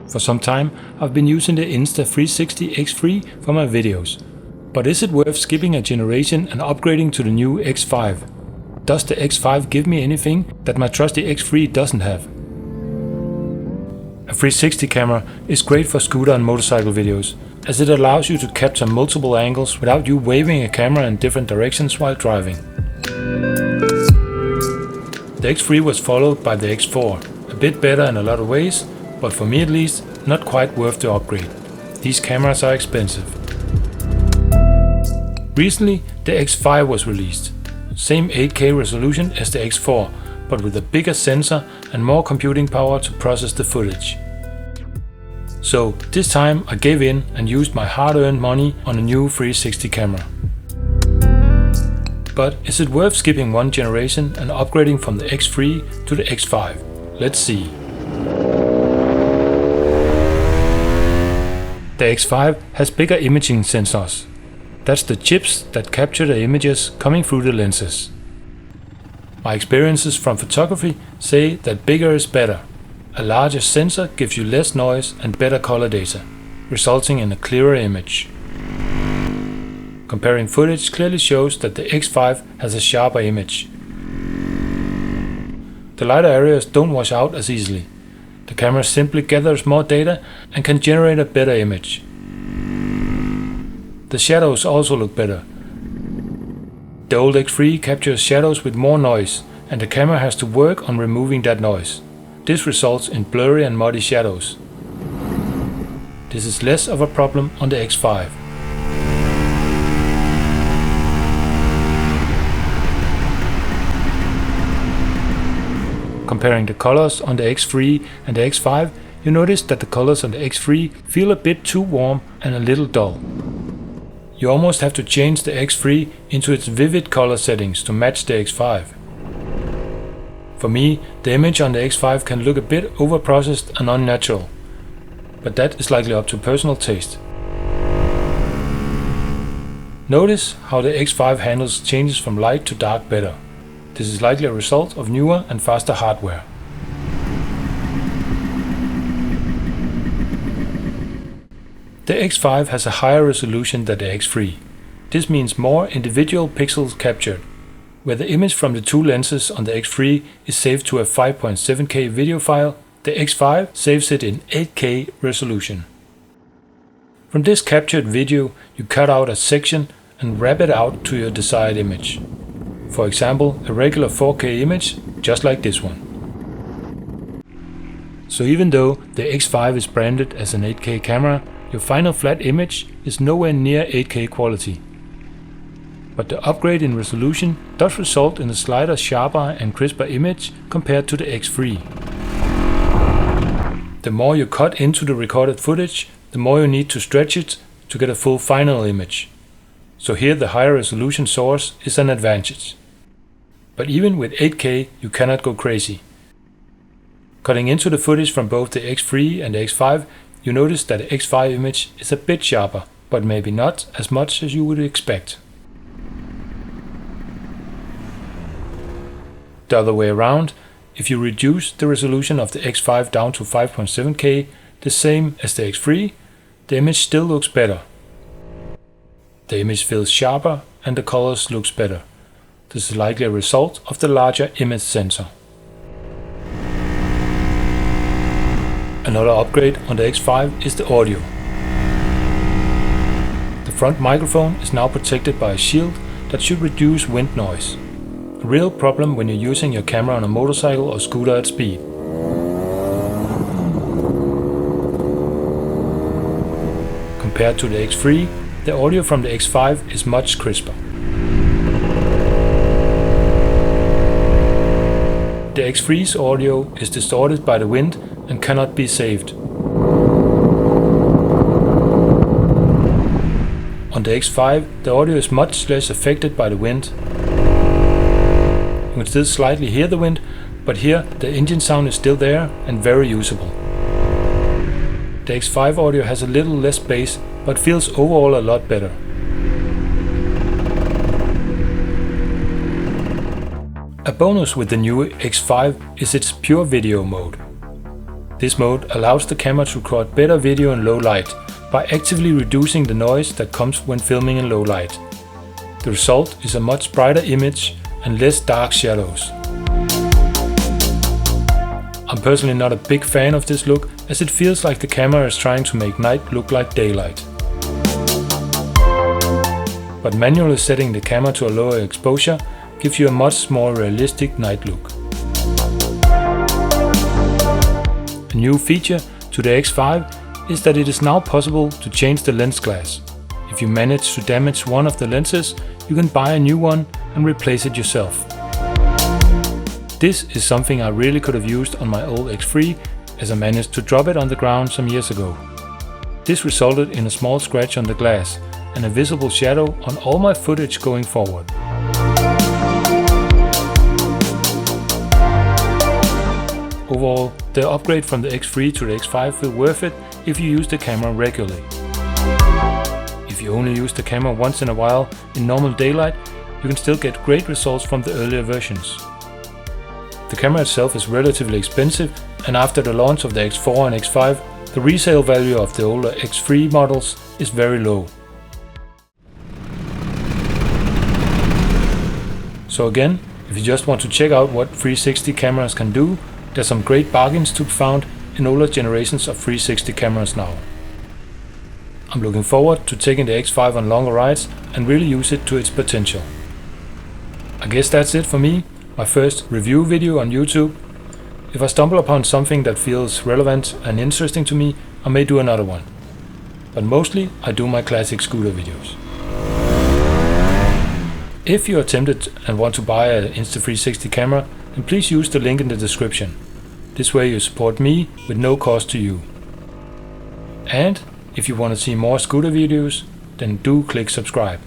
For some time, I've been using the Insta360 X3 for my videos. But is it worth skipping a generation and upgrading to the new X5? Does the X5 give me anything that my trusty X3 doesn't have? A 360 camera is great for scooter and motorcycle videos, as it allows you to capture multiple angles without you waving a camera in different directions while driving. The X3 was followed by the X4, a bit better in a lot of ways, but for me at least, not quite worth the upgrade. These cameras are expensive. Recently, the X5 was released. Same 8K resolution as the X4, but with a bigger sensor and more computing power to process the footage. So this time I gave in and used my hard-earned money on a new 360 camera. But is it worth skipping one generation and upgrading from the X3 to the X5? Let's see. The X5 has bigger imaging sensors. That's the chips that capture the images coming through the lenses. My experiences from photography say that bigger is better. A larger sensor gives you less noise and better color data, resulting in a clearer image. Comparing footage clearly shows that the X5 has a sharper image. The lighter areas don't wash out as easily. The camera simply gathers more data and can generate a better image. The shadows also look better. The old X3 captures shadows with more noise, and the camera has to work on removing that noise. This results in blurry and muddy shadows. This is less of a problem on the X5. Comparing the colors on the X3 and the X5, you notice that the colors on the X3 feel a bit too warm and a little dull. You almost have to change the X3 into its vivid color settings to match the X5. For me, the image on the X5 can look a bit overprocessed and unnatural, but that is likely up to personal taste. Notice how the X5 handles changes from light to dark better. This is likely a result of newer and faster hardware. The X5 has a higher resolution than the X3. This means more individual pixels captured. Where the image from the two lenses on the X3 is saved to a 5.7K video file, the X5 saves it in 8K resolution. From this captured video, you cut out a section and wrap it out to your desired image. For example, a regular 4K image, just like this one. So even though the X5 is branded as an 8K camera, your final flat image is nowhere near 8K quality. But the upgrade in resolution does result in a slightly sharper and crisper image compared to the X3. The more you cut into the recorded footage, the more you need to stretch it to get a full final image. So here the higher resolution source is an advantage. But even with 8K you cannot go crazy. Cutting into the footage from both the X3 and the X5, you notice that the X5 image is a bit sharper, but maybe not as much as you would expect. The other way around, if you reduce the resolution of the X5 down to 5.7K, the same as the X3, the image still looks better. The image feels sharper and the colors looks better. This is likely a result of the larger image sensor. Another upgrade on the X5 is the audio. The front microphone is now protected by a shield that should reduce wind noise. A real problem when you're using your camera on a motorcycle or scooter at speed. Compared to the X3, the audio from the X5 is much crisper. The X3's audio is distorted by the wind and cannot be saved. On the X5, the audio is much less affected by the wind. You can still slightly hear the wind, but here the engine sound is still there and very usable. The X5 audio has a little less bass, but feels overall a lot better. A bonus with the new X5 is its PureVideo mode. This mode allows the camera to record better video in low light by actively reducing the noise that comes when filming in low light. The result is a much brighter image and less dark shadows. I'm personally not a big fan of this look, as it feels like the camera is trying to make night look like daylight. But manually setting the camera to a lower exposure gives you a much more realistic night look. A new feature to the X5 is that it is now possible to change the lens glass. If you manage to damage one of the lenses, you can buy a new one and replace it yourself. This is something I really could have used on my old X3, as I managed to drop it on the ground some years ago. This resulted in a small scratch on the glass and a visible shadow on all my footage going forward. Overall, the upgrade from the X3 to the X5 feel worth it if you use the camera regularly. If you only use the camera once in a while in normal daylight, you can still get great results from the earlier versions. The camera itself is relatively expensive, and after the launch of the X4 and X5, the resale value of the older X3 models is very low. So again, if you just want to check out what 360 cameras can do, there's some great bargains to be found in older generations of 360 cameras now. I'm looking forward to taking the X5 on longer rides and really use it to its potential. I guess that's it for me, my first review video on YouTube. If I stumble upon something that feels relevant and interesting to me, I may do another one. But mostly I do my classic scooter videos. If you are tempted and want to buy an Insta360 camera, then please use the link in the description. This way you support me with no cost to you. And if you want to see more scooter videos, then do click subscribe.